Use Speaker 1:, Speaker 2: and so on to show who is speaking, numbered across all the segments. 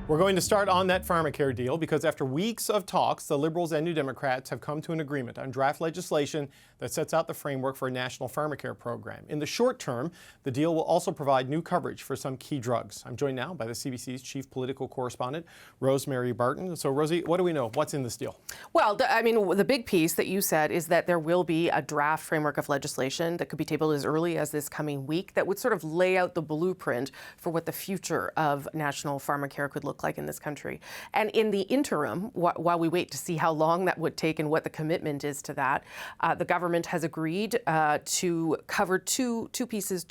Speaker 1: We're going to start on that pharmacare deal because after weeks of talks, the Liberals and New Democrats have come to an agreement on draft legislation that sets out the framework for a national pharmacare program. In the short term, the deal will also provide new coverage for some key drugs. I'm joined now by the CBC's chief political correspondent, Rosemary Barton. So, Rosie, what do we know? What's in this deal?
Speaker 2: Well, the big piece that you said is that there will be a draft framework of legislation that could be tabled as early as this coming week that would sort of lay out the blueprint for what the future of national pharmacare could look like in this country. And in the interim, while we wait to see how long that would take and what the commitment is to that, the government has agreed to cover two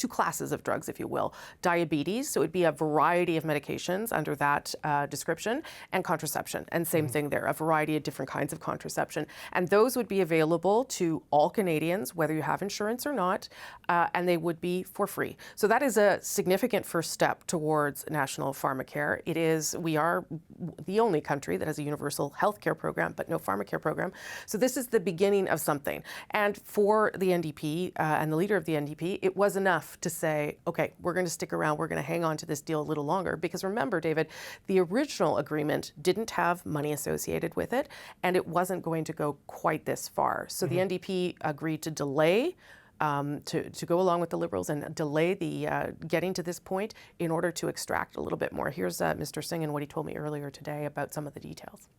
Speaker 2: classes of drugs, if you will. Diabetes, so it would be a variety of medications under that description, and contraception. And same thing there, a variety of different kinds of contraception. And those would be available to all Canadians, whether you have insurance or not, and they would be for free. So that is a significant first step towards national pharmacare. We are the only country that has a universal health care program, but no pharmacare program. So this is the beginning of something. And for the NDP and the leader of the NDP, it was enough to say, okay, we're going to stick around, we're going to hang on to this deal a little longer. Because remember, David, the original agreement didn't have money associated with it, and it wasn't going to go quite this far. So the NDP agreed to delay to go along with the Liberals and delay the getting to this point in order to extract a little bit more. Here's Mr. Singh and what he told me earlier today about some of the details.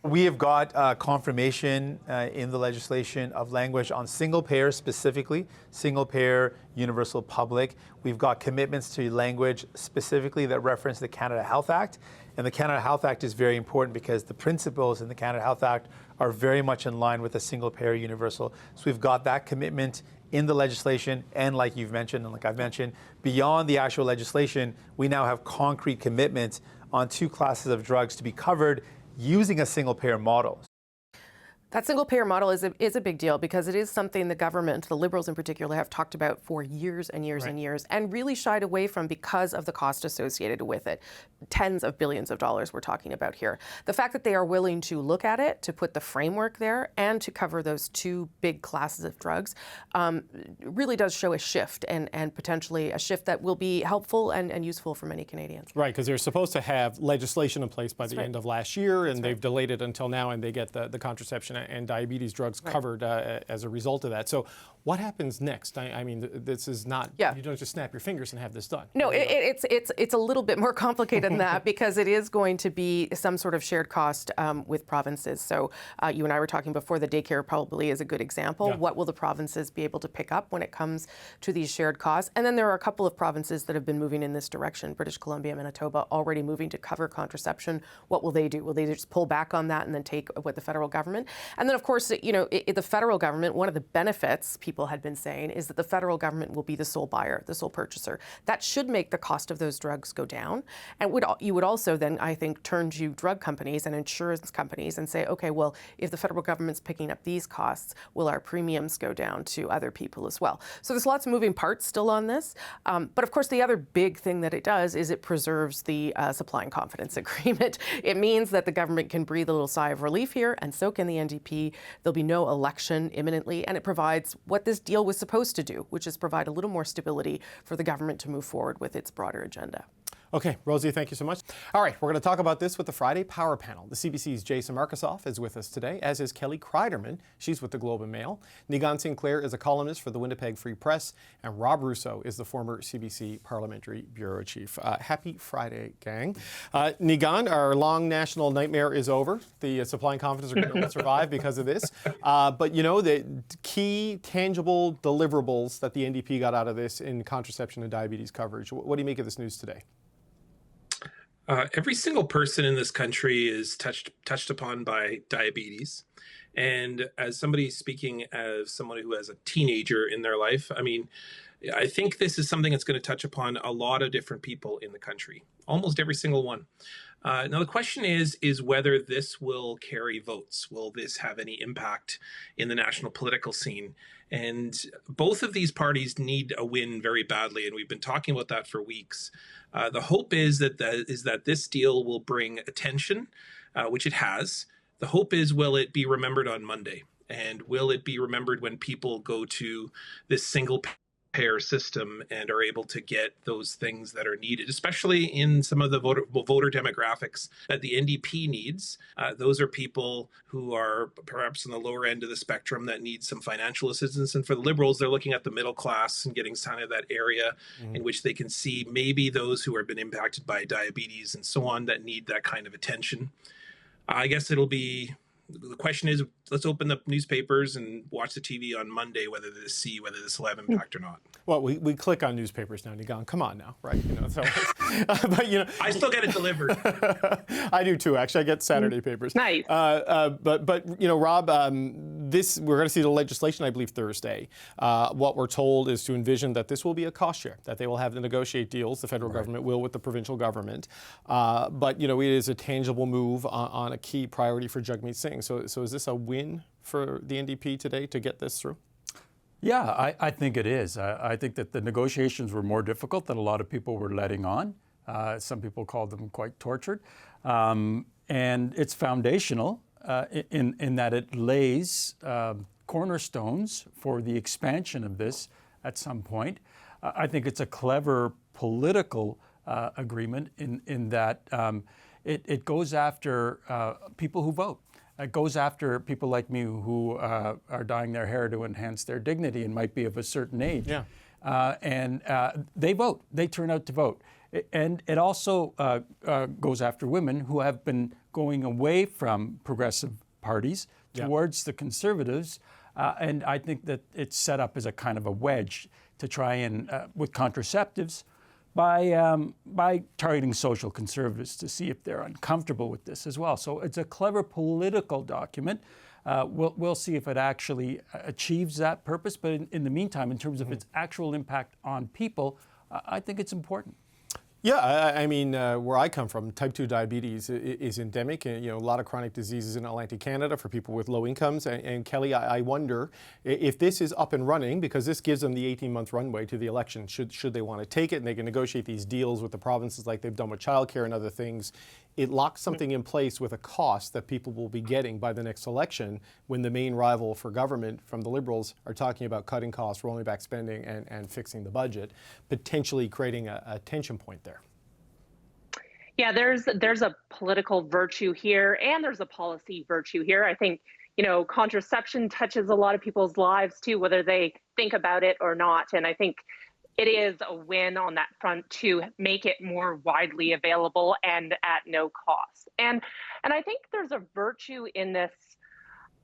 Speaker 3: We have got confirmation in the legislation of language on single payer specifically, single payer universal public. We've got commitments to language specifically that reference the Canada Health Act. And the Canada Health Act is very important because the principles in the Canada Health Act are very much in line with the single payer universal. So we've got that commitment in the legislation, and like you've mentioned, and like I've mentioned, beyond the actual legislation, we now have concrete commitments on two classes of drugs to be covered using a single payer model.
Speaker 2: That single-payer model is a big deal because it is something the government, the Liberals in particular, have talked about for years and years and years and really shied away from because of the cost associated with it. Tens of billions of dollars we're talking about here. The fact that they are willing to look at it, to put the framework there, and to cover those two big classes of drugs really does show a shift and potentially a shift that will be helpful and useful for many Canadians.
Speaker 1: Right, because they're supposed to have legislation in place by the end of last year, and they've delayed it until now, and they get the contraception and diabetes drugs covered as a result of that. So what happens next? I mean, this is not, you don't just snap your fingers and have this done.
Speaker 2: No, it's a little bit more complicated than that because it is going to be some sort of shared cost with provinces. So you and I were talking before, the daycare probably is a good example. What will the provinces be able to pick up when it comes to these shared costs? And then there are a couple of provinces that have been moving in this direction. British Columbia, Manitoba, already moving to cover contraception. What will they do? Will they just pull back on that and then take what the federal government? And then, of course, the federal government, one of the benefits people had been saying is that the federal government will be the sole buyer, the sole purchaser. That should make the cost of those drugs go down. And you would also then, I think, turn to drug companies and insurance companies and say, okay, well, if the federal government's picking up these costs, will our premiums go down to other people as well? So there's lots of moving parts still on this. But of course, the other big thing that it does is it preserves the supply and confidence agreement. It means that the government can breathe a little sigh of relief here, and so can the NDP. There'll be no election imminently, and it provides what this deal was supposed to do, which is provide a little more stability for the government to move forward with its broader agenda.
Speaker 1: Okay, Rosie, thank you so much. All right, we're going to talk about this with the Friday Power Panel. The CBC's Jason Markusoff is with us today, as is Kelly Kreiderman. She's with the Globe and Mail. Nigan Sinclair is a columnist for the Winnipeg Free Press, and Rob Russo is the former CBC Parliamentary Bureau Chief. Happy Friday, gang. Nigan, our long national nightmare is over. The supply and confidence are going to survive because of this. But you know, the key tangible deliverables that the NDP got out of this in contraception and diabetes coverage. What do you make of this news today?
Speaker 4: Every single person in this country is touched upon by diabetes. And as somebody speaking as someone who has a teenager in their life, I mean, I think this is something that's going to touch upon a lot of different people in the country, almost every single one. Now, the question is whether this will carry votes. Will this have any impact in the national political scene? And both of these parties need a win very badly, and we've been talking about that for weeks. The hope is that this deal will bring attention, which it has. The hope is, will it be remembered on Monday? And will it be remembered when people go to this single payer system and are able to get those things that are needed, especially in some of the voter demographics that the NDP needs. Those are people who are perhaps on the lower end of the spectrum that need some financial assistance. And for the Liberals, they're looking at the middle class and getting kind of that area in which they can see maybe those who have been impacted by diabetes and so on that need that kind of attention. I guess the question is, let's open the newspapers and watch the TV on Monday whether this will have impact or not.
Speaker 1: Well, we click on newspapers now, Nigan. Come on now, right? So, but
Speaker 4: I still get it delivered.
Speaker 1: I do too. Actually, I get Saturday papers.
Speaker 2: Nice.
Speaker 1: But Rob, we're going to see the legislation, I believe, Thursday. What we're told is to envision that this will be a cost share, that they will have to negotiate deals. The federal government will with the provincial government. But it is a tangible move on a key priority for Jagmeet Singh. So is this a win for the NDP today to get this through?
Speaker 5: Yeah, I think it is. I think that the negotiations were more difficult than a lot of people were letting on. Some people called them quite tortured. And it's foundational in that it lays cornerstones for the expansion of this at some point. I think it's a clever political agreement in that it goes after people who vote. It goes after people like me who are dyeing their hair to enhance their dignity and might be of a certain age. Yeah. And they vote. They turn out to vote. And it also goes after women who have been going away from progressive parties towards the Conservatives. And I think that it's set up as a kind of a wedge to try and, with contraceptives, by targeting social conservatives to see if they're uncomfortable with this as well. So it's a clever political document. We'll see if it actually achieves that purpose. But in the meantime, in terms of its actual impact on people, I think it's important.
Speaker 1: Yeah, I mean, where I come from, type 2 diabetes is endemic, and a lot of chronic diseases in Atlantic Canada for people with low incomes. And Kelly, I wonder if this is up and running, because this gives them the 18-month runway to the election. Should they want to take it, and they can negotiate these deals with the provinces like they've done with childcare and other things. It locks something in place with a cost that people will be getting by the next election, when the main rival for government from the Liberals are talking about cutting costs, rolling back spending, and fixing the budget, potentially creating a tension point there.
Speaker 6: Yeah, there's a political virtue here, and there's a policy virtue here. I think, contraception touches a lot of people's lives too, whether they think about it or not. And I think it is a win on that front to make it more widely available and at no cost. And I think there's a virtue in this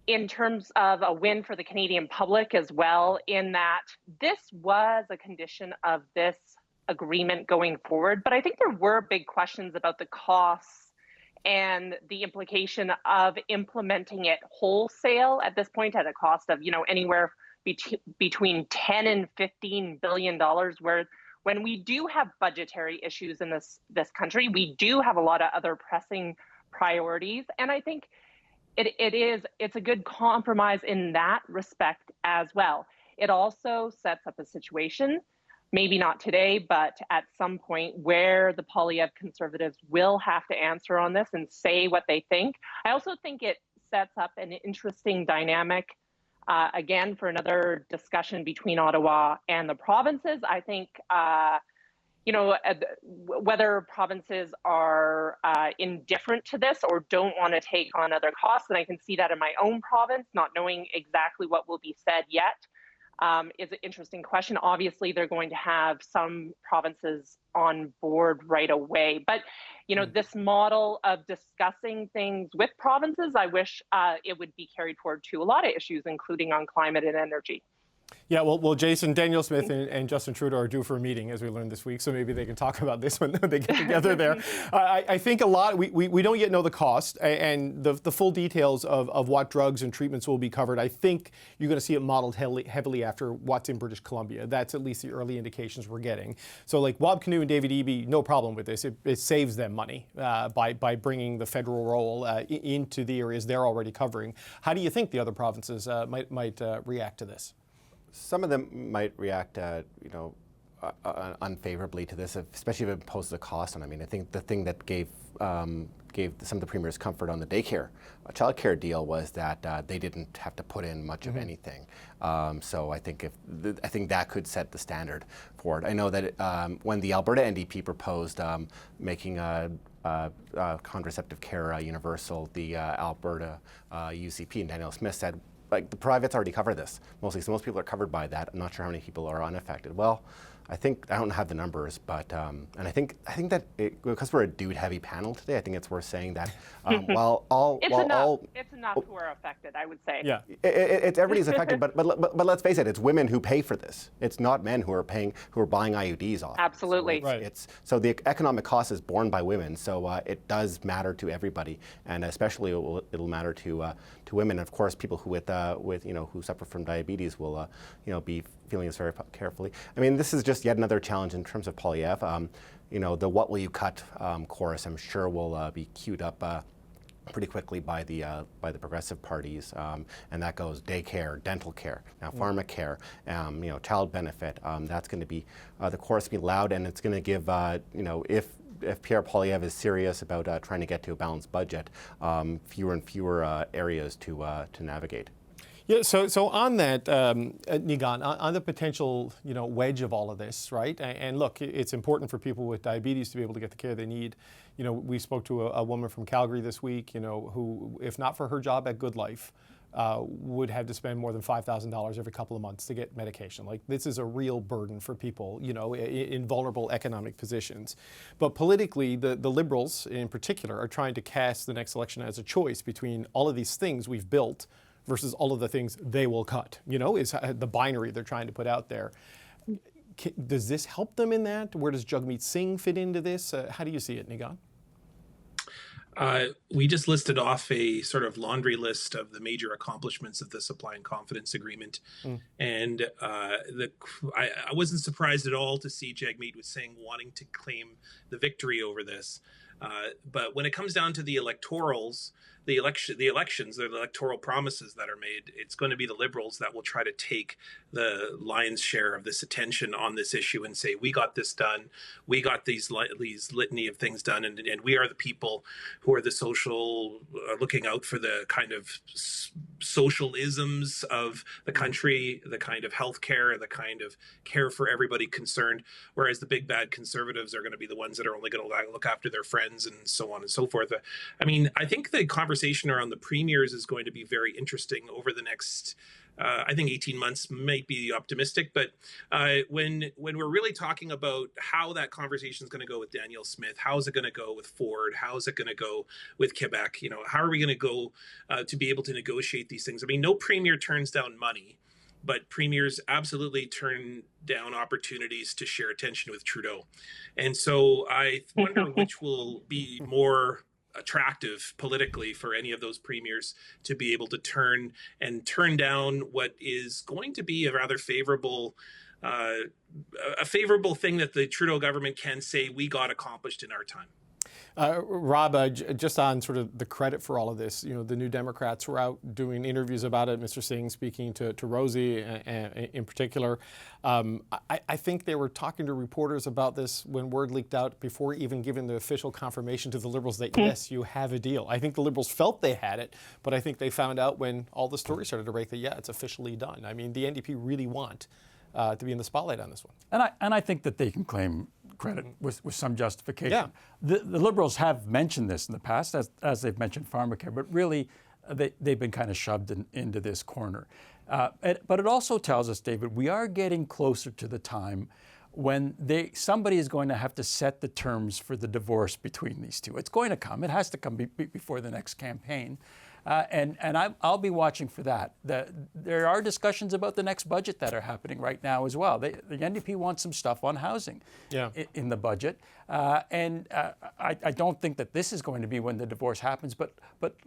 Speaker 6: in terms of a win for the Canadian public as well, in that this was a condition of this agreement going forward. But I think there were big questions about the costs and the implication of implementing it wholesale at this point at a cost of, anywhere between 10 and 15 billion dollars, where when we do have budgetary issues in this country, we do have a lot of other pressing priorities. And I think it's a good compromise in that respect as well. It also sets up a situation, maybe not today, but at some point, where the Poilievre Conservatives will have to answer on this and say what they think. I also think it sets up an interesting dynamic, again, for another discussion between Ottawa and the provinces. I think, whether provinces are indifferent to this or don't want to take on other costs, and I can see that in my own province, not knowing exactly what will be said yet, is an interesting question. Obviously, they're going to have some provinces on board right away. But, this model of discussing things with provinces, I wish it would be carried forward to a lot of issues, including on climate and energy.
Speaker 1: Yeah, well, Jason, Danielle Smith and Justin Trudeau are due for a meeting, as we learned this week, so maybe they can talk about this when they get together there. I think a lot, we don't yet know the cost and the full details of what drugs and treatments will be covered. I think you're going to see it modeled heavily after what's in British Columbia. That's at least the early indications we're getting. So like Wab Kinew and David Eby, no problem with this. It saves them money by bringing the federal role into the areas they're already covering. How do you think the other provinces might react to this?
Speaker 7: Some of them might react, unfavorably to this, especially if it imposes a cost on them. I mean, I think the thing that gave gave some of the premiers comfort on the daycare childcare deal was that they didn't have to put in much of anything. So I think that could set the standard for it. I know that when the Alberta NDP proposed making contraceptive care universal, the Alberta UCP and Danielle Smith said, like, the privates already cover this mostly, so most people are covered by that. I'm not sure how many people are unaffected. Well, I don't have the numbers, but and I think that because we're a dude-heavy panel today, I think it's worth saying that
Speaker 6: it's enough who are affected, I would say.
Speaker 1: Yeah,
Speaker 7: it's everybody's affected, but let's face it, it's women who pay for this. It's not men who are buying IUDs off.
Speaker 6: Absolutely.
Speaker 7: So so the economic cost is borne by women. So it does matter to everybody, and especially it'll matter to women. Of course, people who who suffer from diabetes will be feeling this very carefully. I mean, this is just yet another challenge in terms of Polyev. The "What will you cut" chorus, I'm sure, will be queued up pretty quickly by the progressive parties, and that goes daycare, dental care, now pharmacare, child benefit. That's going to be the chorus be loud, and it's going to give if Pierre Poilievre is serious about trying to get to a balanced budget, fewer and fewer areas to navigate.
Speaker 1: Yeah, so on that, Nigan, on the potential, wedge of all of this, right? And look, it's important for people with diabetes to be able to get the care they need. We spoke to a woman from Calgary this week, who, if not for her job at Good Life, would have to spend more than $5,000 every couple of months to get medication. Like, this is a real burden for people, in vulnerable economic positions. But politically, the Liberals in particular are trying to cast the next election as a choice between all of these things we've built versus all of the things they will cut, is the binary they're trying to put out there. Does this help them in that? Where does Jagmeet Singh fit into this? How do you see it, Nigan?
Speaker 4: We just listed off a sort of laundry list of the major accomplishments of the Supply and Confidence Agreement. And I wasn't surprised at all to see Jagmeet Singh wanting to claim the victory over this. But when it comes down to the electorals, the elections, the electoral promises that are made, it's going to be the Liberals that will try to take the lion's share of this attention on this issue and say, we got this done, we got these litany of things done, and we are the people who are the social, looking out for the kind of social isms of the country, the kind of healthcare, the kind of care for everybody concerned, whereas the big bad Conservatives are going to be the ones that are only going to look after their friends and so on and so forth. I mean, I think the conversation around the premiers is going to be very interesting over the next, I think 18 months might be optimistic, but when we're really talking about how that conversation is going to go with Danielle Smith, how is it going to go with Ford, how is it going to go with Quebec, how are we going to go to be able to negotiate these things? I mean, no premier turns down money, but premiers absolutely turn down opportunities to share attention with Trudeau. And so I wonder which will be more attractive politically for any of those premiers to be able to turn down what is going to be a rather favorable thing that the Trudeau government can say we got accomplished in our time.
Speaker 1: Rob, just on sort of the credit for all of this, the New Democrats were out doing interviews about it. Mr. Singh speaking to Rosie in particular. I think they were talking to reporters about this when word leaked out before even giving the official confirmation to the Liberals that, yes, you have a deal. I think the Liberals felt they had it, but I think they found out when all the stories started to break that, yeah, it's officially done. I mean, the NDP really want to be in the spotlight on this one.
Speaker 5: And I think that they can claim credit with some justification.
Speaker 1: Yeah.
Speaker 5: The Liberals have mentioned this in the past, as they've mentioned pharmacare, but really they've been kind of shoved into this corner. But it also tells us, David, we are getting closer to the time when somebody is going to have to set the terms for the divorce between these two. It's going to come. It has to come before the next campaign. And I'll be watching for that. There are discussions about the next budget that are happening right now as well. The NDP wants some stuff on housing in the budget. And I don't think that this is going to be when the divorce happens, but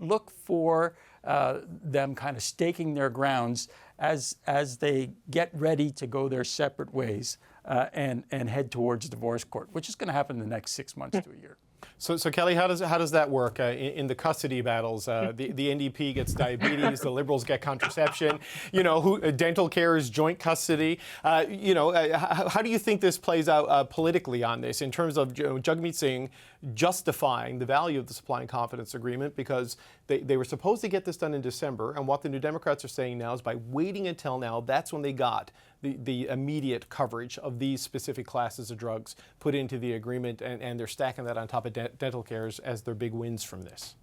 Speaker 5: look for them kind of staking their grounds as they get ready to go their separate ways and head towards divorce court, which is going to happen in the next 6 months to a year.
Speaker 1: So Kelly, how does that work in the custody battles? The NDP gets diabetes, the Liberals get contraception. Dental care is joint custody. How do you think this plays out politically on this in terms of Jagmeet Singh justifying the value of the supply and confidence agreement, because they were supposed to get this done in December, and what the New Democrats are saying now is by waiting until now, that's when they got the immediate coverage of these specific classes of drugs put into the agreement, and they're stacking that on top of dental care as their big wins from this.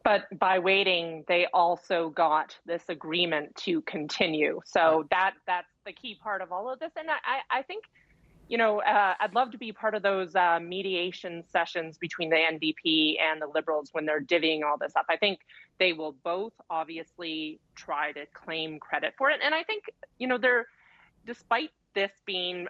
Speaker 6: But by waiting, they also got this agreement to continue. So that's the key part of all of this. And I think, I'd love to be part of those mediation sessions between the NDP and the Liberals when they're divvying all this up. I think they will both obviously try to claim credit for it. And I think, despite this being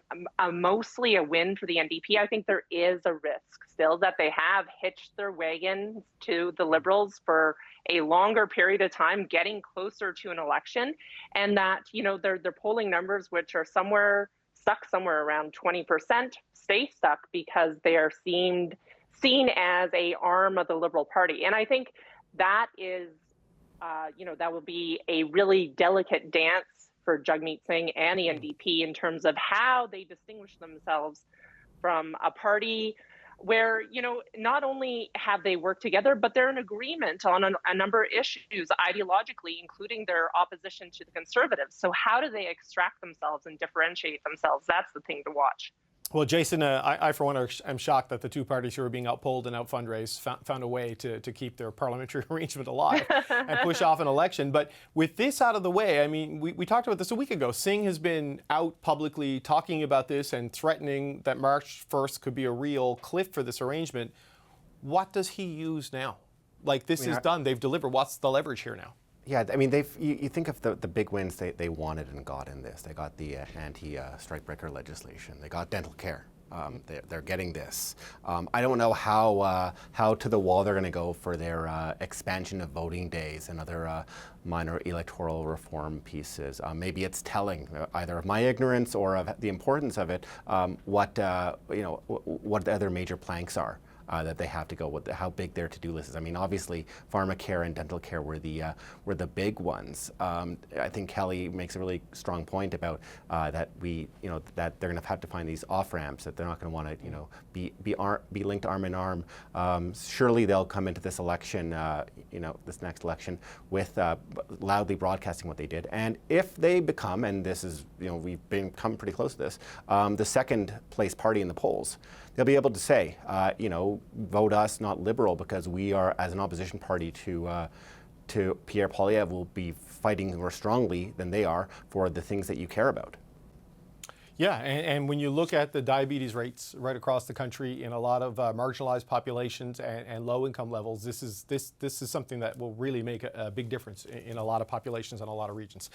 Speaker 6: mostly a win for the NDP, I think there is a risk still that they have hitched their wagons to the Liberals for a longer period of time, getting closer to an election, and that, their polling numbers, which are stuck somewhere around 20%, stay stuck because they are seen as a arm of the Liberal Party. And I think that is, that will be a really delicate dance for Jagmeet Singh and the NDP in terms of how they distinguish themselves from a party where, not only have they worked together, but they're in agreement on a number of issues ideologically, including their opposition to the Conservatives. So how do they extract themselves and differentiate themselves? That's the thing to watch.
Speaker 1: Well, Jason, I for one am shocked that the two parties who are being outpolled and out-fundraised found a way to keep their parliamentary arrangement alive and push off an election. But with this out of the way, I mean, we talked about this a week ago. Singh has been out publicly talking about this and threatening that March 1st could be a real cliff for this arrangement. What does he use now? Like, this is done. They've delivered. What's the leverage here now?
Speaker 7: Yeah, I mean, you think of the big wins they wanted and got in this. They got the anti-strikebreaker legislation. They got dental care. They're getting this. I don't know how to the wall they're going to go for their expansion of voting days and other minor electoral reform pieces. Maybe it's telling, either of my ignorance or of the importance of it, what the other major planks are. That they have to go with, how big their to-do list is. I mean, obviously, pharmacare and dental care were the big ones. I think Kelly makes a really strong point about that that they're going to have to find these off ramps, that they're not going to want to be linked arm in arm. Surely they'll come into this election, this next election, with loudly broadcasting what they did. And if they become, and this is we've come pretty close to this, the second place party in the polls, they'll be able to say, vote us, not Liberal, because we are, as an opposition party to Pierre Poilievre, will be fighting more strongly than they are for the things that you care about.
Speaker 1: Yeah, and when you look at the diabetes rates right across the country in a lot of marginalized populations and low income levels, this is something that will really make a big difference in a lot of populations and a lot of regions.